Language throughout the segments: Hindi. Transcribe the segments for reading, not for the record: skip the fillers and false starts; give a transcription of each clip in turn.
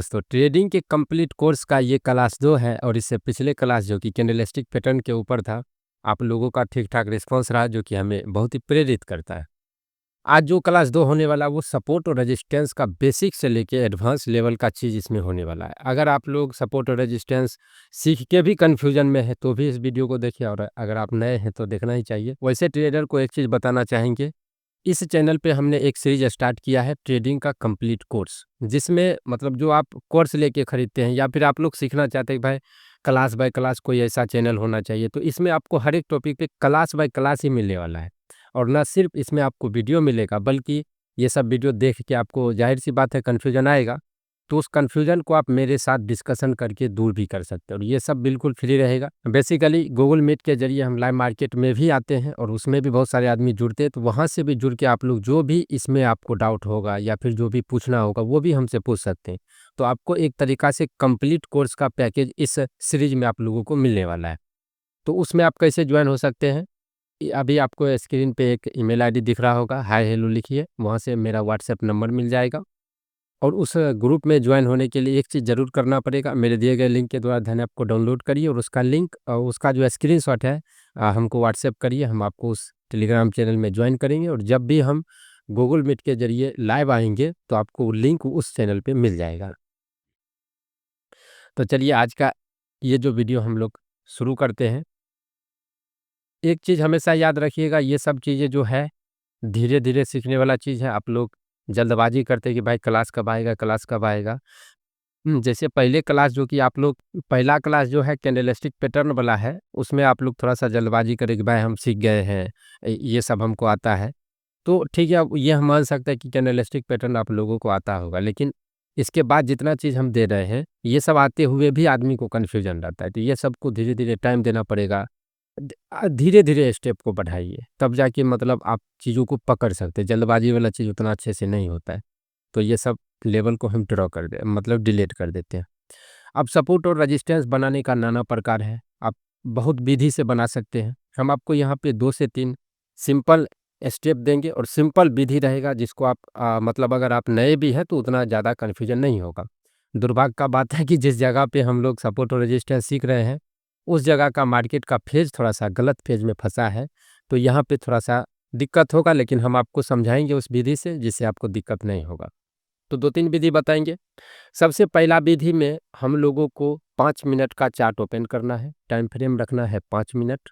दोस्तों ट्रेडिंग के कंप्लीट कोर्स का ये क्लास 2 है और इससे पिछले क्लास जो कि कैंडलस्टिक पैटर्न के ऊपर था, आप लोगों का ठीक-ठाक रिस्पॉन्स रहा जो कि हमें बहुत ही प्रेरित करता है। आज जो क्लास 2 होने वाला वो सपोर्ट और रेजिस्टेंस का बेसिक से लेके एडवांस लेवल का चीज़ इसमें होने वाला है। अगर आप लोग सपोर्ट और रेजिस्टेंस सीख के भी कन्फ्यूजन में हैं तो भी इस वीडियो को देखिए और अगर आप नए हैं तो देखना ही चाहिए। वैसे ट्रेडर को एक चीज़ बताना चाहेंगे, इस चैनल पे हमने एक सीरीज स्टार्ट किया है ट्रेडिंग का कंप्लीट कोर्स, जिसमें मतलब जो आप कोर्स लेके खरीदते हैं या फिर आप लोग सीखना चाहते हैं कि भाई क्लास बाय क्लास कोई ऐसा चैनल होना चाहिए, तो इसमें आपको हर एक टॉपिक पे क्लास बाय क्लास ही मिलने वाला है। और ना सिर्फ इसमें आपको वीडियो मिलेगा बल्कि ये सब वीडियो देख के आपको जाहिर सी बात है कन्फ्यूजन आएगा, तो उस कन्फ्यूजन को आप मेरे साथ डिस्कशन करके दूर भी कर सकते हो और ये सब बिल्कुल फ्री रहेगा। बेसिकली गूगल मीट के ज़रिए हम लाइव मार्केट में भी आते हैं और उसमें भी बहुत सारे आदमी जुड़ते हैं, तो वहाँ से भी जुड़ के आप लोग जो भी इसमें आपको डाउट होगा या फिर जो भी पूछना होगा वो भी हमसे पूछ सकते हैं। तो आपको एक तरीक़ा से कंप्लीट कोर्स का पैकेज इस सीरीज़ में आप लोगों को मिलने वाला है। तो उसमें आप कैसे जॉइन हो सकते हैं? अभी आपको स्क्रीन पे एक ईमेल आईडी दिख रहा होगा, हाय हेलो लिखिए, वहाँ से मेरा व्हाट्सएप नंबर मिल जाएगा। और उस ग्रुप में ज्वाइन होने के लिए एक चीज़ ज़रूर करना पड़ेगा, मेरे दिए गए लिंक के द्वारा धन ऐप को डाउनलोड करिए और उसका लिंक उसका जो स्क्रीनशॉट है हमको व्हाट्सएप करिए, हम आपको उस टेलीग्राम चैनल में ज्वाइन करेंगे और जब भी हम गूगल मीट के ज़रिए लाइव आएँगे तो आपको लिंक उस चैनल पे मिल जाएगा। तो चलिए आज का ये जो वीडियो हम लोग शुरू करते हैं। एक चीज़ हमेशा याद रखिएगा, ये सब चीज़ें जो है धीरे-धीरे सीखने वाला चीज़ है। आप लोग जल्दबाज़ी करते हैं कि भाई क्लास कब आएगा, क्लास कब आएगा? जैसे पहले क्लास जो कि आप लोग पहला क्लास जो है कैंडलस्टिक पैटर्न वाला है, उसमें आप लोग थोड़ा-सा जल्दबाज़ी करें कि भाई हम सीख गए हैं, ये सब हमको आता है। तो ठीक है, अब ये हम मान सकते हैं कि कैंडलस्टिक पैटर्न आप लोगों को आता होगा, लेकिन इसके बाद जितना चीज़ हम दे रहे हैं, ये सब आते हुए भी आदमी को कन्फ्यूजन रहता है। तो ये सबको धीरे-धीरे टाइम देना पड़ेगा। धीरे-धीरे स्टेप को बढ़ाइए, तब जाके मतलब आप चीज़ों को पकड़ सकते हैं। जल्दबाज़ी वाला चीज़ उतना अच्छे से नहीं होता है। तो ये सब लेवल को हम ड्रॉ कर दे मतलब डिलीट कर देते हैं। अब सपोर्ट और रेजिस्टेंस बनाने का नाना प्रकार है। आप बहुत विधि से बना सकते हैं। हम आपको यहाँ पे 2 से 3 सिंपल स्टेप देंगे और सिंपल विधि रहेगा जिसको आप मतलब अगर आप नए भी हैं तो उतना ज़्यादा कन्फ्यूजन नहीं होगा। दुर्भाग्य का बात है कि जिस जगह पे हम लोग सपोर्ट और रेजिस्टेंस सीख रहे हैं, उस जगह का मार्केट का फेज़ थोड़ा-सा गलत फेज़ में फँसा है। तो यहाँ पे थोड़ा-सा दिक्कत होगा, लेकिन हम आपको समझाएँगे उस विधि से जिससे आपको दिक्कत नहीं होगा। तो 2-3 विधि बताएँगे। सबसे पहला विधि में हम लोगों को 5 मिनट का चार्ट ओपन करना है, टाइम फ्रेम रखना है 5 मिनट।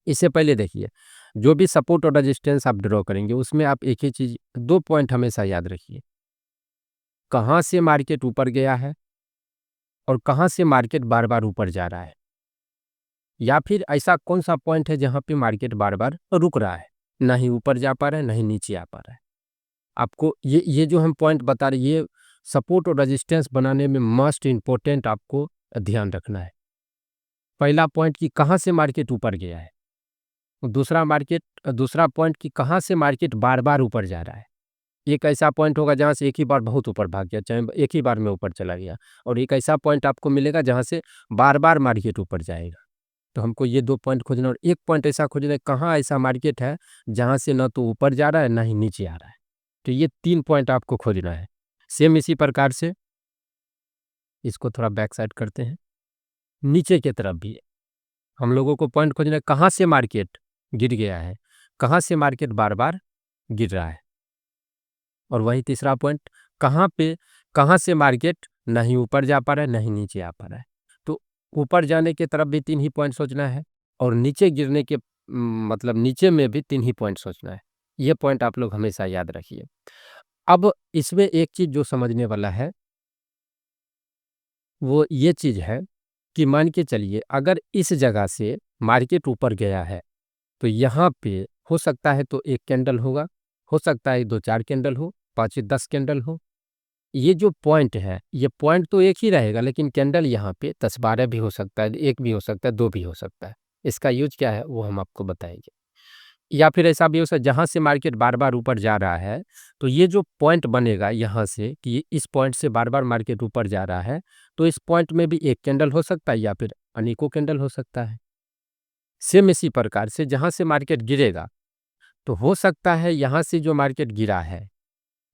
इससे पहले देखिए, जो भी सपोर्ट और रेजिस्टेंस आप ड्रॉ करेंगे उसमें आप एक ही चीज़ 2 पॉइंट हमेशा याद रखिए। कहाँ से मार्केट ऊपर गया है और कहाँ से मार्केट बार-बार ऊपर जा रहा है। या फिर ऐसा कौन-सा पॉइंट है जहाँ पे मार्केट बार-बार रुक रहा है, ना ही ऊपर जा पा रहा है, ना ही नीचे आ पा रहा है। आपको ये जो हम पॉइंट बता रहे हैं, ये सपोर्ट और रेजिस्टेंस बनाने में मस्ट इम्पोर्टेंट आपको ध्यान रखना है। पहला पॉइंट कि कहाँ से मार्केट ऊपर गया है, दूसरा पॉइंट कि कहाँ से मार्केट बार-बार ऊपर जा रहा है। एक ऐसा पॉइंट होगा जहाँ से एक ही बार बहुत ऊपर भाग गया, चाहे एक ही बार में ऊपर चला गया, और एक ऐसा पॉइंट आपको मिलेगा जहाँ से बार-बार मार्केट ऊपर जाएगा। तो हमको ये 2 पॉइंट खोजना और एक पॉइंट ऐसा खोजना है कहाँ ऐसा मार्केट है जहाँ से ना तो ऊपर जा रहा है, ना ही नीचे आ रहा है। तो ये 3 पॉइंट आपको खोजना है। सेम इसी प्रकार से इसको थोड़ा बैक साइड करते हैं। नीचे की तरफ भी हम लोगों को पॉइंट खोजना है कहाँ से मार्केट गिर गया है, कहाँ से मार्केट बार-बार गिर रहा है। और वही तीसरा पॉइंट कहाँ से मार्केट ना ही ऊपर जा पा रहा है, ना ही नीचे आ पा रहा है। तो ऊपर जाने की तरफ भी 3 ही पॉइंट सोचना है और नीचे गिरने के मतलब नीचे में भी 3 ही पॉइंट सोचना है। ये पॉइंट आप लोग हमेशा याद रखिए। अब इसमें एक चीज़ जो समझने वाला है, वो ये चीज़ है कि मान के चलिए अगर इस जगह से मार्केट ऊपर गया है, तो यहाँ पे हो सकता है तो 1 कैंडल होगा, हो सकता है 2-4 कैंडल हो, 5-10 कैंडल हो। ये जो पॉइंट है, ये पॉइंट तो एक ही रहेगा, लेकिन कैंडल यहाँ पे 10-12 भी हो सकता है, 1 भी हो सकता है, 2 भी हो सकता है। इसका यूज़ क्या है वो हम आपको बताएँगे। या फिर ऐसा भी हो सकता है जहाँ से मार्केट बार-बार ऊपर जा रहा है, तो ये जो पॉइंट बनेगा यहाँ से कि इस पॉइंट से बार-बार मार्केट ऊपर जा रहा है, तो इस पॉइंट में भी 1 कैंडल हो सकता है या फिर अनेकों कैंडल हो सकता है। सेम इसी प्रकार से जहाँ से मार्केट गिरेगा, तो हो सकता है यहाँ से जो मार्केट गिरा है,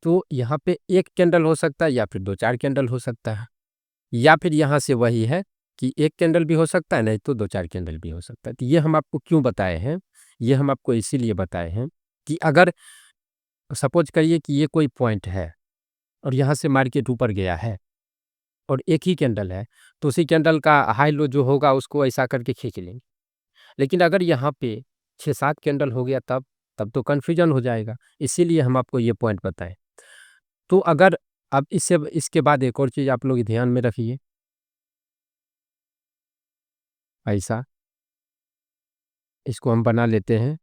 तो यहाँ पे एक कैंडल हो सकता है या फिर 2-4 कैंडल हो सकता है, या फिर यहाँ से वही है कि एक कैंडल भी हो सकता है, नहीं तो 2-4 कैंडल भी हो सकता है। तो ये हम आपको क्यों बताए हैं? ये हम आपको इसीलिए बताए हैं कि अगर सपोज़ करिए कि ये कोई पॉइंट है और यहाँ से मार्केट ऊपर गया है और एक ही कैंडल है, तो उसी कैंडल का हाई लो जो होगा उसको ऐसा करके खींच लेंगे। लेकिन अगर यहाँ पे 6-7 कैंडल हो गया तब तो कन्फ्यूजन हो जाएगा। इसीलिए हम आपको ये पॉइंट बताएँ। तो अगर अब इसके बाद एक और चीज़ आप लोग ध्यान में रखिए, ऐसा इसको हम बना लेते हैं।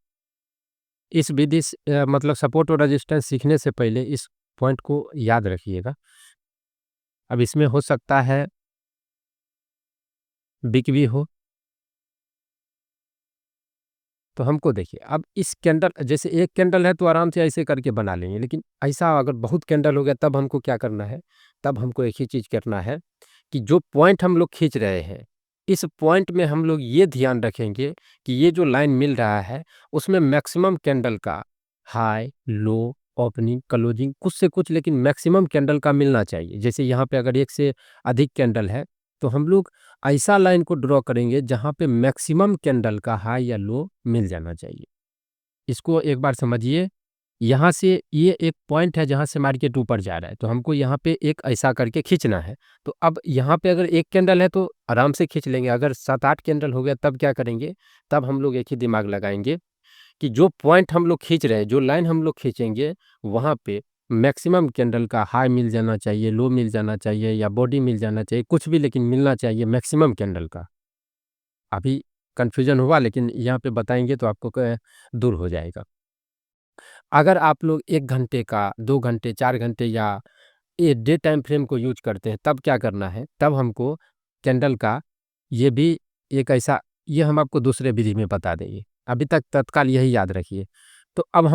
इस विधि से मतलब सपोर्ट और रेजिस्टेंस सीखने से पहले इस पॉइंट को याद रखिएगा। अब इसमें हो सकता है बिग भी हो, तो हमको देखिए अब इस कैंडल जैसे एक कैंडल है तो आराम से ऐसे करके बना लेंगे, लेकिन ऐसा अगर बहुत कैंडल हो गया तब हमको क्या करना है? तब हमको एक ही चीज़ करना है कि जो पॉइंट हम लोग खींच रहे हैं, इस पॉइंट में हम लोग ये ध्यान रखेंगे कि ये जो लाइन मिल रहा है, उसमें मैक्सिमम कैंडल का हाई, लो, ओपनिंग, क्लोजिंग कुछ से कुछ लेकिन मैक्सिमम कैंडल का मिलना चाहिए। जैसे यहाँ पे अगर एक से अधिक कैंडल है, तो हम लोग ऐसा लाइन को ड्रॉ करेंगे जहाँ पे मैक्सिमम कैंडल का हाई या लो मिल जाना चाहिए। इसको एक बार समझिए, यहाँ से ये एक पॉइंट है जहाँ से मार्केट ऊपर जा रहा है, तो हमको यहाँ पे एक ऐसा करके खींचना है। तो अब यहाँ पे अगर एक कैंडल है तो आराम से खींच लेंगे, अगर 7-8 कैंडल हो गया तब क्या करेंगे? तब हम लोग एक ही दिमाग लगाएँगे कि जो पॉइंट हम लोग खींच रहे हैं, जो लाइन हम लोग खींचेंगे, वहाँ पे मैक्सिमम कैंडल का हाई मिल जाना चाहिए, लो मिल जाना चाहिए या बॉडी मिल जाना चाहिए, कुछ भी लेकिन मिलना चाहिए मैक्सिमम कैंडल का। अभी कन्फ्यूज़न हुआ लेकिन यहाँ पे बताएँगे तो आपको दूर हो जाएगा। अगर आप लोग 1 घंटे का, 2 घंटे, 4 घंटे या ये डे टाइम फ्रेम को यूज़ करते हैं, तब क्या करना है? तब हमको कैंडल का ये भी एक ऐसा ये हम आपको दूसरे विधि में बता देंगे। अभी तक तत्काल यही याद रखिए। तो अब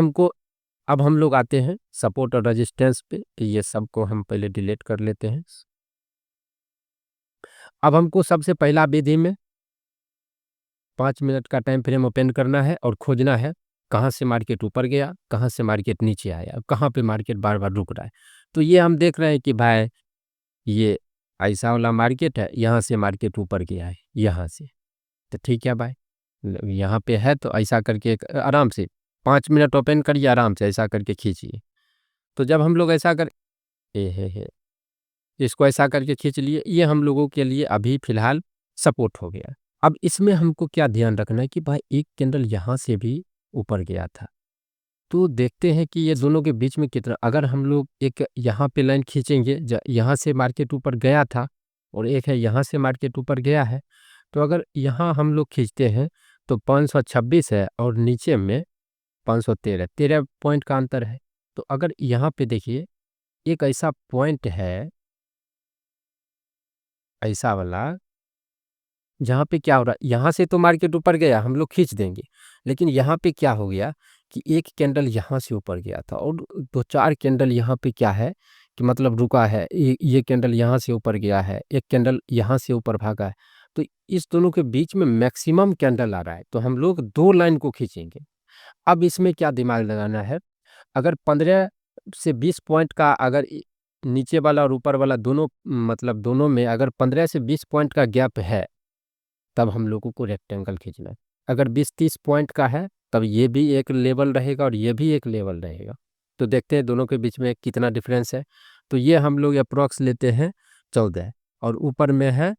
हम लोग आते हैं सपोर्ट और रेजिस्टेंस पे, ये सबको हम पहले डिलीट कर लेते हैं। अब हमको सबसे पहला विधि में 5 मिनट का टाइम फ्रेम ओपन करना है और खोजना है, कहाँ से मार्केट ऊपर गया, कहाँ से मार्केट नीचे आया, कहाँ पे मार्केट बार-बार रुक रहा है। तो ये हम देख रहे हैं कि भाई ये ऐसा वाला मार्केट है, यहाँ से मार्केट ऊपर गया है, यहाँ से। तो ठीक है भाई, यहाँ पे है तो ऐसा करके एक आराम से 5 मिनट ओपन करिए, आराम से ऐसा करके खींचिए। तो जब हम लोग ऐसा कर ए हे! इसको ऐसा करके खींच लिए, ये हम लोगों के लिए अभी फ़िलहाल सपोर्ट हो गया। अब इसमें हमको क्या ध्यान रखना है कि भाई एक कैंडल यहाँ से भी ऊपर गया था। तो देखते हैं कि ये दोनों के बीच में कितना अगर हम लोग एक यहाँ पे लाइन खींचेंगे यहाँ से मार्केट ऊपर गया था और एक है यहाँ से मार्केट ऊपर गया है, तो अगर यहाँ हम लोग खींचते हैं तो 526 है और नीचे में 513 13 पॉइंट का अंतर है। तो अगर यहाँ पे देखिए एक ऐसा पॉइंट है ऐसा वाला जहाँ पे क्या हो रहा है, यहाँ से तो मार्केट ऊपर गया, हम लोग खींच देंगे। लेकिन यहाँ पे क्या हो गया कि एक कैंडल यहाँ से ऊपर गया था और 2-4 कैंडल यहाँ पे क्या है कि मतलब रुका है। ये कैंडल यहाँ से ऊपर गया है, एक कैंडल यहाँ से ऊपर भागा है। तो इस दोनों के बीच में मैक्सिमम कैंडल आ रहा है, तो हम लोग 2 लाइन को खींचेंगे। अब इसमें क्या दिमाग लगाना है, अगर 15 से 20 पॉइंट का अगर नीचे वाला और ऊपर वाला दोनों मतलब दोनों में अगर 15 से 20 पॉइंट का गैप है, तब हम लोगों को रेक्टेंगल खींचना है। अगर 20-30 पॉइंट का है, तब ये भी एक लेवल रहेगा और ये भी एक लेवल रहेगा। तो देखते हैं दोनों के बीच में कितना डिफरेंस है। तो ये हम लोग अप्रॉक्स लेते हैं 14 और ऊपर में है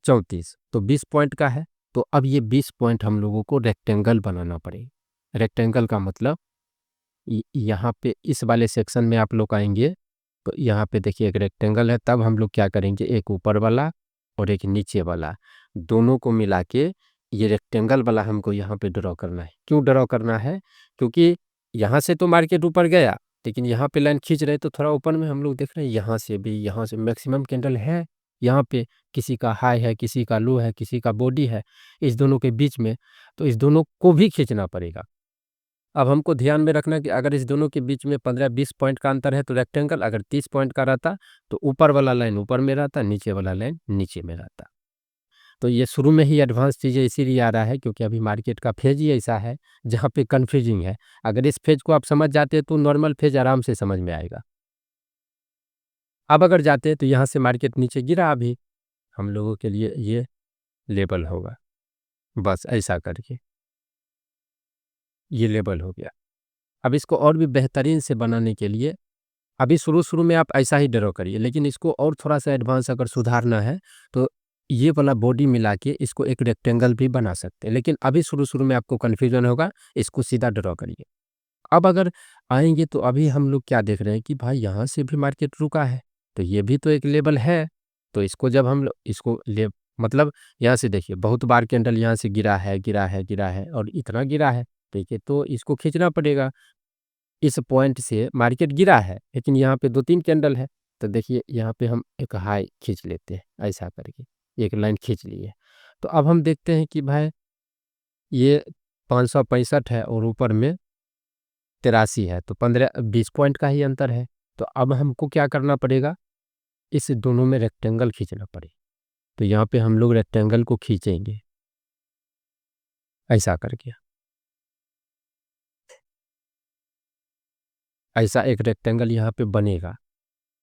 34, तो 20 पॉइंट का है। तो अब ये 20 पॉइंट हम लोगों को रेक्टेंगल बनाना पड़ेगा। रेक्टेंगल का मतलब यहाँ पे इस वाले सेक्शन में आप लोग आएँगे, तो यहाँ पे देखिए एक रेक्टेंगल है, तब हम लोग क्या करेंगे, एक ऊपर वाला और एक नीचे वाला, दोनों को मिला के ये रेक्टेंगल वाला हमको यहाँ पे ड्रॉ करना है। क्यों ड्रॉ करना है? क्योंकि यहाँ से तो मार्केट ऊपर गया, लेकिन यहाँ पे लाइन खींच रहे तो थोड़ा ऊपर में हम लोग देख रहे हैं यहाँ से भी, यहाँ से मैक्सिमम कैंडल है। यहाँ पे किसी का हाई है, किसी का लो है, किसी का बॉडी है, इस दोनों के बीच में, तो इस दोनों को भी खींचना पड़ेगा। अब हमको ध्यान में रखना है कि अगर इस दोनों के बीच में 15-20 पॉइंट का अंतर है तो रेक्टेंगल, अगर 30 पॉइंट का रहता तो ऊपर वाला लाइन ऊपर में रहता, नीचे वाला लाइन नीचे में रहता। तो ये शुरू में ही एडवांस चीज़ें इसीलिए आ रहा है क्योंकि अभी मार्केट का फेज ही ऐसा है जहाँ पे कन्फ्यूजिंग है। अगर इस फेज को आप समझ जाते तो नॉर्मल फेज आराम से समझ में आएगा। अब अगर जाते तो यहाँ से मार्केट नीचे गिरा, अभी हम लोगों के लिए ये लेवल होगा, बस ऐसा करके ये लेवल हो गया। अब इसको और भी बेहतरीन से बनाने के लिए अभी शुरू-शुरू में आप ऐसा ही ड्रॉ करिए, लेकिन इसको और थोड़ा-सा एडवांस अगर सुधारना है, तो ये वाला बॉडी मिला के इसको एक रेक्टेंगल भी बना सकते हैं। लेकिन अभी शुरू-शुरू में आपको कन्फ्यूज़न होगा, इसको सीधा ड्रॉ करिए। अब अगर आएँगे तो अभी हम लोग क्या देख रहे हैं कि भाई यहाँ से भी मार्केट रुका है, तो ये भी तो एक लेवल है। तो इसको जब हम लोग इसको ले मतलब यहाँ से देखिए बहुत बार कैंडल यहाँ से गिरा है, गिरा है, गिरा है और इतना गिरा है, ठीक है? तो इसको खींचना पड़ेगा। इस पॉइंट से मार्केट गिरा है, लेकिन यहाँ पे 2-3 कैंडल है, तो देखिए यहाँ पे हम एक हाई खींच लेते हैं, ऐसा करके, एक लाइन खींच लिए। तो अब हम देखते हैं कि भाई ये 565 है और ऊपर में 83 है, तो 15-20 पॉइंट का ही अंतर है। तो अब हमको क्या करना पड़ेगा, इस दोनों में रेक्टेंगल खींचना पड़ेगा। तो यहाँ पे हम लोग रेक्टेंगल को खींचेंगे, ऐसा करके। ऐसा एक रेक्टेंगल यहाँ पे बनेगा।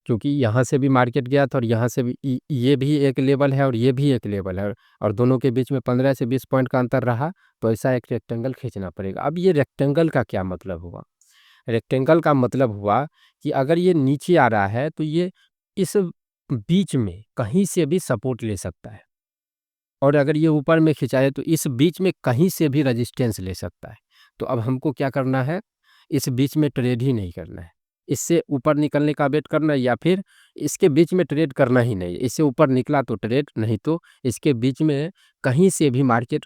क्योंकि यहाँ से भी मार्केट गया था और यहाँ से भी ये भी एक लेवल है और ये भी एक लेवल है और दोनों के बीच में 15 से 20 पॉइंट का अंतर रहा, तो ऐसा एक रेक्टेंगल खींचना पड़ेगा। अब ये रेक्टेंगल का क्या मतलब हुआ? रेक्टेंगल का मतलब हुआ कि अगर ये नीचे आ रहा है तो ये इस बीच में कहीं से भी सपोर्ट ले सकता है और अगर ये ऊपर में खिंचाए तो इस बीच में कहीं से भी रेजिस्टेंस ले सकता है। तो अब हमको क्या करना है, इस बीच में ट्रेड ही नहीं करना है, इससे ऊपर निकलने का वेट करना है या फिर इसके बीच में ट्रेड करना ही नहीं है। इससे ऊपर निकला तो ट्रेड, नहीं तो इसके बीच में कहीं से भी मार्केट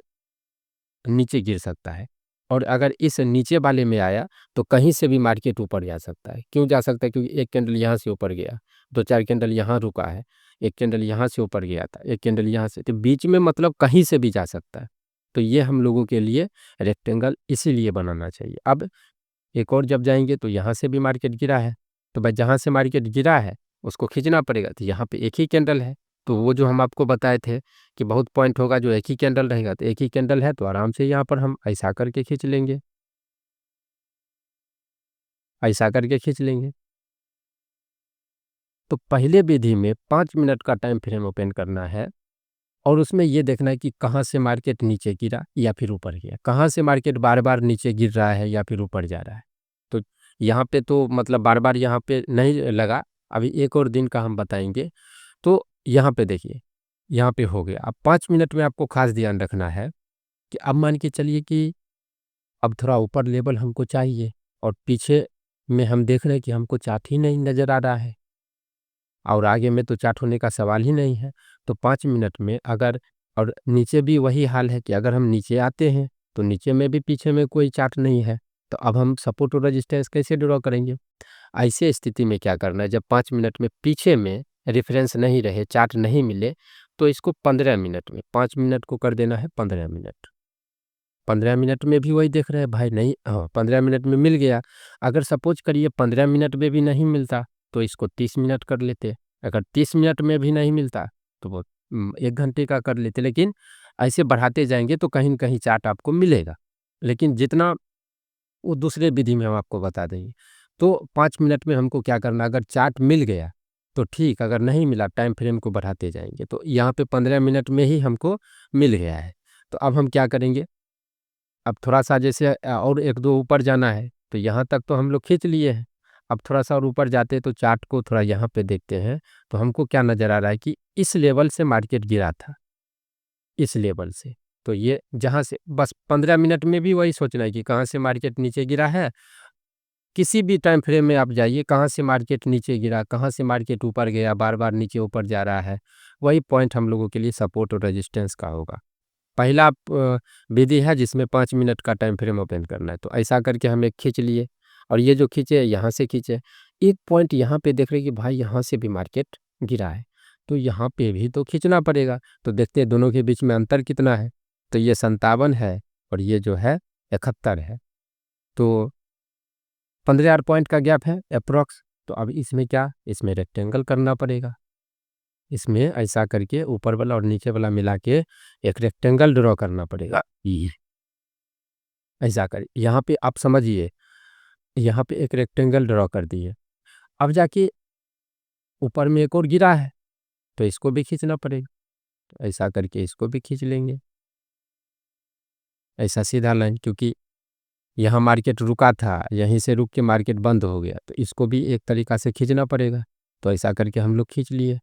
नीचे गिर सकता है और अगर इस नीचे वाले में आया तो कहीं से भी मार्केट ऊपर जा सकता है। क्यों जा सकता है? क्योंकि एक कैंडल यहाँ से ऊपर गया, 2-4 कैंडल यहाँ रुका है, एक कैंडल यहाँ से ऊपर गया था, एक कैंडल यहाँ से, तो बीच में मतलब कहीं से भी जा सकता है। तो ये हम लोगों के लिए रेक्टेंगल इसीलिए बनाना चाहिए। अब एक और जब जाएँगे तो यहाँ से भी मार्केट गिरा है, तो भाई जहाँ से मार्केट गिरा है उसको खींचना पड़ेगा, तो यहाँ पे एक ही कैंडल है। तो वो जो हम आपको बताए थे कि बहुत पॉइंट होगा जो एक ही कैंडल रहेगा, तो एक ही कैंडल है तो आराम से यहाँ पर हम ऐसा करके खींच लेंगे, ऐसा करके खींच लेंगे। तो पहले विधि में 5 मिनट का टाइम फ्रेम ओपन करना है और उसमें ये देखना है कि कहाँ से मार्केट नीचे गिरा या फिर ऊपर गया, कहाँ से मार्केट बार-बार नीचे गिर रहा है या फिर ऊपर जा रहा है। तो यहाँ पे तो मतलब बार-बार यहाँ पे नहीं लगा, अभी एक और दिन का हम बताएँगे। तो यहाँ पे देखिए, यहाँ पे हो गया। अब 5 मिनट में आपको ख़ास ध्यान रखना है कि अब मान के चलिए कि अब थोड़ा ऊपर लेवल हमको चाहिए और पीछे में हम देख रहे हैं कि हमको चार्ट ही नहीं नज़र आ रहा है और आगे में तो चार्ट होने का सवाल ही नहीं है। तो 5 मिनट में अगर और नीचे भी वही हाल है कि अगर हम नीचे आते हैं, तो नीचे में भी पीछे में कोई चार्ट नहीं है, तो अब हम सपोर्ट और रेजिस्टेंस कैसे ड्रॉ करेंगे? ऐसे स्थिति में क्या करना है, जब 5 मिनट में पीछे में रेफरेंस नहीं रहे, चार्ट नहीं मिले, तो इसको 15 मिनट में 5 मिनट को कर देना है 15 मिनट। 15 मिनट में भी वही देख रहे हैं भाई नहीं, हाँ, 15 मिनट में मिल गया। अगर सपोज़ करिए 15 मिनट में भी नहीं मिलता, तो इसको 30 मिनट कर लेते। अगर 30 मिनट में भी नहीं मिलता, तो वो 1 घंटे का कर लेते। लेकिन ऐसे बढ़ाते जाएँगे तो कहीं न कहीं चार्ट आपको मिलेगा। लेकिन जितना वो दूसरे विधि में हम आपको बता देंगे। तो 5 मिनट में हमको क्या करना है, अगर चार्ट मिल गया तो ठीक, अगर नहीं मिला टाइम फ्रेम को बढ़ाते जाएँगे। तो यहाँ पे 15 मिनट में ही हमको मिल गया है। तो अब हम क्या करेंगे, अब थोड़ा-सा जैसे और 1-2 ऊपर जाना है, तो यहाँ तक तो हम लोग खींच लिए हैं। अब थोड़ा-सा और ऊपर जाते हैं तो चार्ट को थोड़ा यहाँ पे देखते हैं, तो हमको क्या नज़र आ रहा है कि इस लेवल से मार्केट गिरा था, इस लेवल से। तो ये जहाँ से बस 15 मिनट में भी वही सोचना है कि कहाँ से मार्केट नीचे गिरा है, किसी भी टाइम फ्रेम में आप जाइए, कहाँ से मार्केट नीचे गिरा, कहाँ से मार्केट ऊपर गया, बार-बार नीचे ऊपर जा रहा है, वही पॉइंट हम लोगों के लिए सपोर्ट और रेजिस्टेंस का होगा। पहला विधि है जिसमें 5 मिनट का टाइम फ्रेम ओपन करना है, तो ऐसा करके हम एक खींच लिए और ये जो खींचे यहाँ से खींचे। एक पॉइंट यहाँ पे देख रहे हैं कि भाई यहाँ से भी मार्केट गिरा है, तो यहाँ पे भी तो खींचना पड़ेगा। तो देखते हैं दोनों के बीच में अंतर कितना है, तो ये 57 है और ये जो है 71 है। तो 15 पॉइंट का गैप है एप्रॉक्स। तो अब इसमें क्या, इसमें रेक्टेंगल करना पड़ेगा। इसमें ऐसा करके ऊपर वाला और नीचे वाला मिला के एक रेक्टेंगल ड्रॉ करना पड़ेगा। ये ऐसा कर यहाँ पे आप समझिए, यहाँ पे एक रेक्टेंगल ड्रॉ कर दिए। अब जाके ऊपर में एक और गिरा है, तो इसको भी खींचना पड़ेगा। तो ऐसा करके इसको भी खींच लेंगे, ऐसा सीधा लाइन, क्योंकि यहाँ मार्केट रुका था, यहीं से रुक के मार्केट बंद हो गया, तो इसको भी एक तरीका से खींचना पड़ेगा। तो ऐसा करके हम लोग खींच लिए।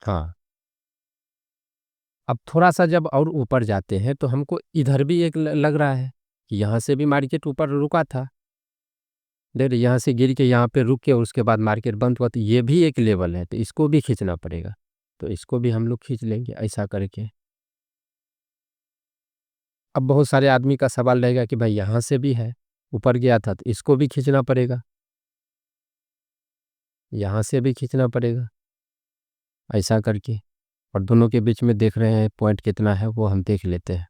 हाँ, अब थोड़ा सा जब और ऊपर जाते हैं तो हमको इधर भी एक लग रहा है कि यहाँ से भी मार्केट ऊपर रुका था। देख रहे, यहाँ से गिर के यहाँ पे रुक के और उसके बाद मार्केट बंद हुआ, तो ये भी एक लेवल है, तो इसको भी खींचना पड़ेगा। तो इसको भी हम लोग खींच लेंगे ऐसा करके। अब बहुत सारे आदमी का सवाल रहेगा कि भाई यहाँ से भी है, ऊपर गया था, तो इसको भी खींचना पड़ेगा, यहाँ से भी खींचना पड़ेगा ऐसा करके। और दोनों के बीच में देख रहे हैं पॉइंट कितना है, वो हम देख लेते हैं।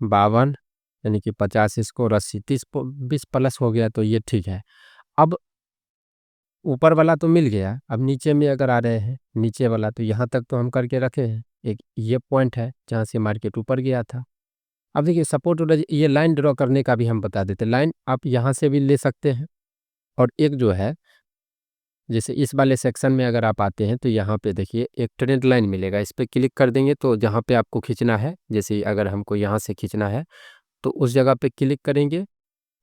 52 यानी कि 50, इसको और 80, 20 प्लस हो गया, तो ये ठीक है। अब ऊपर वाला तो मिल गया, अब नीचे में अगर आ रहे हैं, नीचे वाला तो यहाँ तक तो हम करके रखे हैं। एक ये पॉइंट है जहाँ से मार्केट ऊपर गया था। अब देखिए सपोर्ट और ये लाइन ड्रॉ करने का भी हम बता देते। लाइन आप यहाँ से भी ले सकते हैं, और एक जो है, जैसे इस वाले सेक्शन में अगर आप आते हैं तो यहाँ पे देखिए एक ट्रेंड लाइन मिलेगा, इस पर क्लिक कर देंगे तो जहाँ पे आपको खींचना है, जैसे अगर हमको यहाँ से खींचना है तो उस जगह पे क्लिक करेंगे,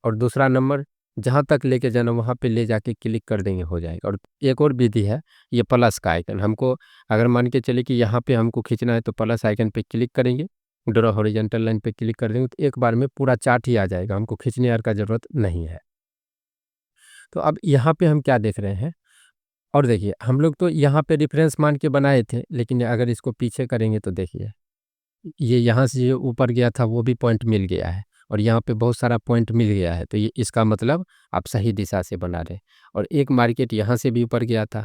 और दूसरा नंबर जहाँ तक लेके जाना वहाँ पे ले जाके क्लिक कर देंगे, हो जाएगा। और एक और विधि है, ये प्लस का आइकन, हमको अगर मान के चले कि यहाँ पे हमको खींचना है तो प्लस आइकन पे क्लिक करेंगे, ड्रॉ हॉरिजॉन्टल लाइन पे क्लिक कर देंगे, तो एक बार में पूरा चार्ट ही आ जाएगा, हमको खींचने यार का ज़रूरत नहीं है। तो अब यहाँ पे हम क्या देख रहे हैं, और देखिए हम लोग तो यहाँ पे रेफरेंस मान के बनाए थे, लेकिन अगर इसको पीछे करेंगे तो देखिए ये यहाँ से जो ऊपर गया था वो भी पॉइंट मिल गया है, और यहाँ पे बहुत सारा पॉइंट मिल गया है, तो ये इसका मतलब आप सही दिशा से बना रहे हैं। और एक मार्केट यहाँ से भी ऊपर गया था,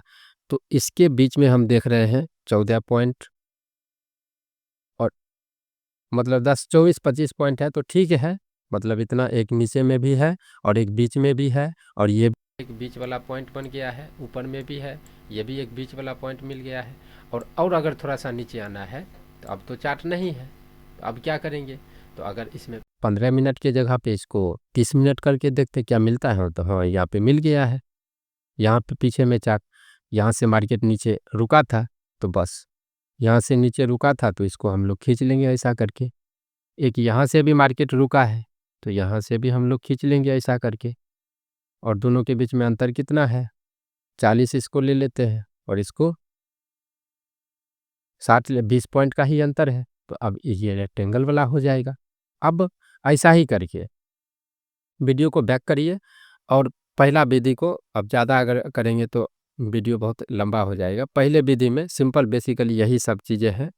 तो इसके बीच में हम देख रहे हैं 14 पॉइंट, और मतलब 10, 24, 25 पॉइंट है, तो ठीक है। मतलब इतना एक नीचे में भी है और एक बीच में भी है, और ये एक बीच वाला पॉइंट बन गया है, ऊपर में भी है, ये भी एक बीच वाला पॉइंट मिल गया है। और अगर थोड़ा सा नीचे आना है तो अब तो चार्ट नहीं है, तो अब क्या करेंगे, तो अगर इसमें 15 मिनट की जगह पे इसको 30 मिनट करके देखते क्या मिलता है, तो हाँ यहाँ पे मिल गया है। यहाँ पे पीछे में चार्ट, यहाँ से मार्केट नीचे रुका था, तो बस यहाँ से नीचे रुका था, तो इसको हम लोग खींच लेंगे ऐसा करके। एक यहाँ से भी मार्केट रुका है, तो यहाँ से भी हम लोग खींच लेंगे ऐसा करके। और दोनों के बीच में अंतर कितना है, 40 इसको ले लेते हैं, और इसको 60 20 पॉइंट का ही अंतर है, तो अब ये रेक्टेंगल वाला हो जाएगा। अब ऐसा ही करके वीडियो को बैक करिए, और पहला विधि को अब ज़्यादा अगर करेंगे तो वीडियो बहुत लंबा हो जाएगा। पहले विधि में सिंपल बेसिकली यही सब चीज़ें हैं।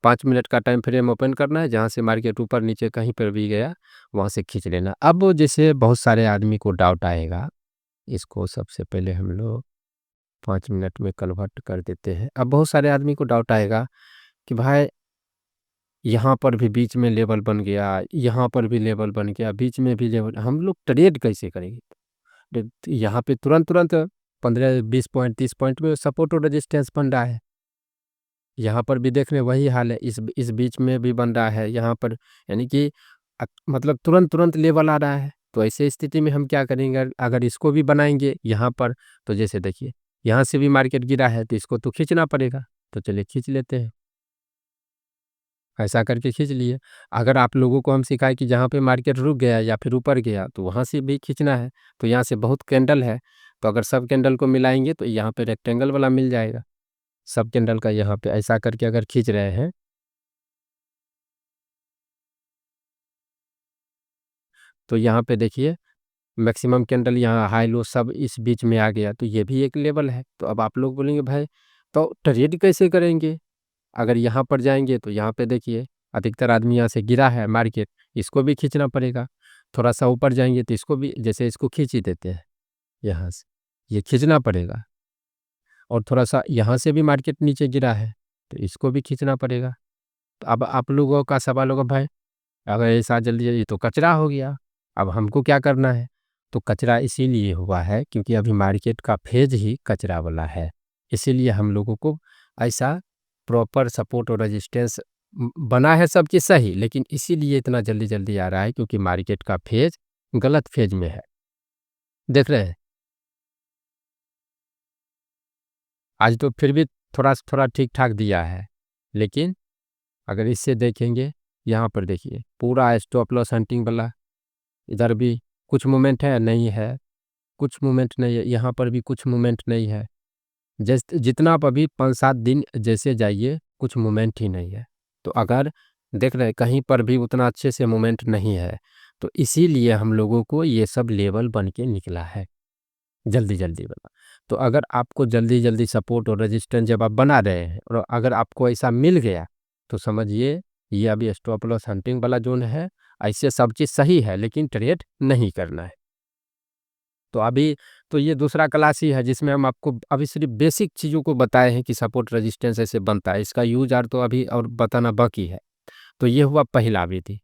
5 मिनट का टाइम फ्रेम ओपन करना है, जहाँ से मार्केट ऊपर नीचे कहीं पर भी गया वहाँ से खींच लेना। अब जैसे बहुत सारे आदमी को डाउट आएगा, इसको सबसे पहले हम लोग 5 मिनट में कन्वर्ट कर देते हैं। अब बहुत सारे आदमी को डाउट आएगा कि भाई यहाँ पर भी बीच में लेवल बन गया, यहाँ पर भी लेवल बन गया, बीच में भी लेवल, हम लोग ट्रेड कैसे करेंगे? यहाँ पे तुरंत तुरंत 15, 20 पॉइंट, 30 पॉइंट में सपोर्ट और रेजिस्टेंस बन रहा है। यहाँ पर भी देख रहे हैं वही हाल है, इस बीच में भी बन रहा है यहाँ पर, यानी कि मतलब तुरंत तुरंत लेवल आ रहा है। तो ऐसे स्थिति में हम क्या करेंगे, अगर इसको भी बनाएंगे यहाँ पर, तो जैसे देखिए यहाँ से भी मार्केट गिरा है, तो इसको तो खींचना पड़ेगा। तो चलिए खींच लेते हैं, ऐसा करके खींच लिए। अगर आप लोगों को हम सिखाए कि जहाँ पे मार्केट रुक गया या फिर ऊपर गया तो वहाँ से भी खींचना है, तो यहाँ से बहुत कैंडल है, तो अगर सब कैंडल को मिलाएंगे तो यहाँ पे रेक्टेंगल वाला मिल जाएगा। सब कैंडल का यहाँ पे ऐसा करके अगर खींच रहे हैं, तो यहाँ पे देखिए मैक्सिमम कैंडल यहाँ हाई लो सब इस बीच में आ गया, तो ये भी एक लेवल है। तो अब आप लोग बोलेंगे भाई तो ट्रेड कैसे करेंगे? अगर यहाँ पर जाएंगे तो यहाँ पे देखिए अधिकतर आदमी यहाँ से गिरा है मार्केट, इसको भी खींचना पड़ेगा। थोड़ा सा ऊपर जाएंगे तो इसको भी, जैसे इसको खींच ही देते हैं यहाँ से, ये खींचना पड़ेगा। और थोड़ा सा यहाँ से भी मार्केट नीचे गिरा है, तो इसको भी खींचना पड़ेगा। तो अब आप लोगों का सवाल होगा भाई अगर ऐसा जल्दी जल्दी तो कचरा हो गया, अब हमको क्या करना है? तो कचरा इसीलिए हुआ है क्योंकि अभी मार्केट का फेज ही कचरा वाला है। इसीलिए हम लोगों को ऐसा प्रॉपर सपोर्ट और रेजिस्टेंस बना है सब चीज़ सही, लेकिन इसीलिए इतना जल्दी जल्दी आ रहा है क्योंकि मार्केट का फेज गलत फेज में है। देख रहे हैं, आज तो फिर भी थोड़ा थोड़ा ठीक ठाक दिया है, लेकिन अगर इससे देखेंगे, यहाँ पर देखिए पूरा स्टॉप लॉस हंटिंग वाला, इधर भी कुछ मूवमेंट है नहीं है, कुछ मूवमेंट नहीं है, यहाँ पर भी कुछ मूवमेंट नहीं है। जितना आप अभी 5-7 दिन जैसे जाइए, कुछ मूवमेंट ही नहीं है। तो अगर देख रहे हैं कहीं पर भी उतना अच्छे से मूवमेंट नहीं है, तो इसीलिए हम लोगों को ये सब लेवल बन के निकला है, जल्दी-जल्दी वाला। तो अगर आपको जल्दी-जल्दी सपोर्ट और रेजिस्टेंस जब आप बना रहे हैं और अगर आपको ऐसा मिल गया, तो समझिए ये अभी स्टॉप लॉस हंटिंग वाला ज़ोन है। ऐसे सब चीज़ सही है, लेकिन ट्रेड नहीं करना है। तो अभी तो ये दूसरा क्लास ही है जिसमें हम आपको अभी सिर्फ बेसिक चीज़ों को बताए हैं कि सपोर्ट रेजिस्टेंस ऐसे बनता है, इसका यूज आर तो अभी और बताना बाकी है। तो ये हुआ पहला विधि।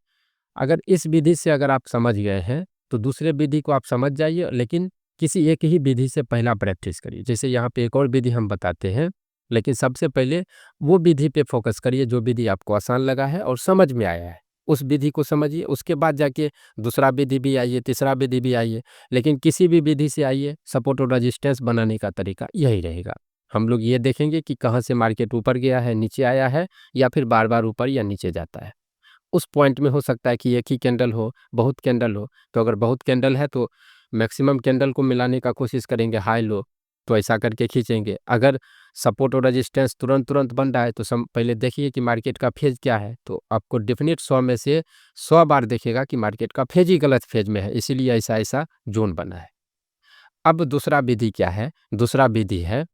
अगर इस विधि से अगर आप समझ गए हैं, तो दूसरे विधि को आप समझ जाइए, लेकिन किसी एक ही विधि से पहला प्रैक्टिस करिए। जैसे यहाँ पे एक और विधि हम बताते हैं, लेकिन सबसे पहले वो विधि पे फोकस करिए जो विधि आपको आसान लगा है और समझ में आया है। उस विधि को समझिए, उसके बाद जाके दूसरा विधि भी आइए, तीसरा विधि भी आइए, लेकिन किसी भी विधि से आइए, सपोर्ट और रेजिस्टेंस बनाने का तरीका यही रहेगा। हम लोग ये देखेंगे कि कहाँ से मार्केट ऊपर गया है, नीचे आया है, या फिर बार-बार ऊपर या नीचे जाता है। उस पॉइंट में हो सकता है कि एक ही कैंडल हो, बहुत कैंडल हो, तो अगर बहुत कैंडल है तो मैक्सिमम कैंडल को मिलाने का कोशिश करेंगे हाई लो, तो ऐसा करके खींचेंगे। अगर सपोर्ट और रेजिस्टेंस तुरंत-तुरंत बन रहा है तो पहले देखिए कि मार्केट का फेज क्या है, तो आपको डेफिनिट 100 में से 100 बार दिखेगा कि मार्केट का फेज ही गलत फेज में है, इसीलिए ऐसा-ऐसा ज़ोन बना है। अब दूसरा विधि क्या है? दूसरा विधि है